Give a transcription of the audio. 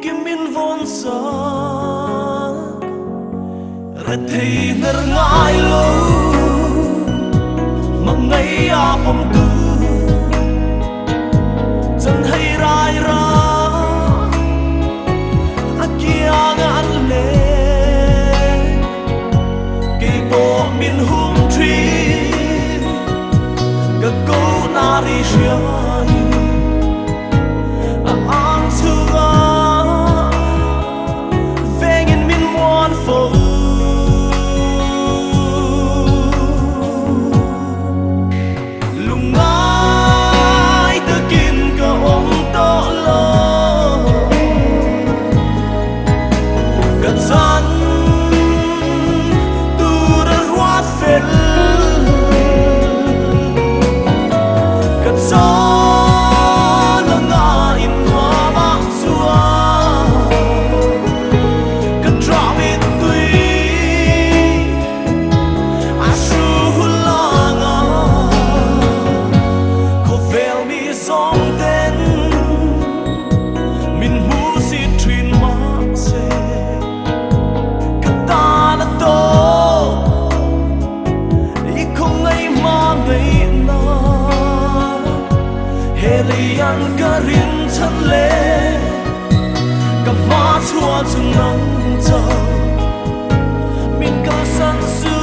kim min von sa ra thei ngar ngai lo mang ngai a pom tu chân hay rai ra akia ngan le ke po min hum tree ga go na ri shai ang sunga vengin min mon fo lungai ta kin ka ong to lo ka chan tu ra ruat fel ka chan nga in ma ma chua ka drop it tui a shu la nga ko vel mi song ten min hu si trin ma se ka ta la to I không ai ma ngai na helian ka rin chan le ka ma chua chung nang cho min ka san su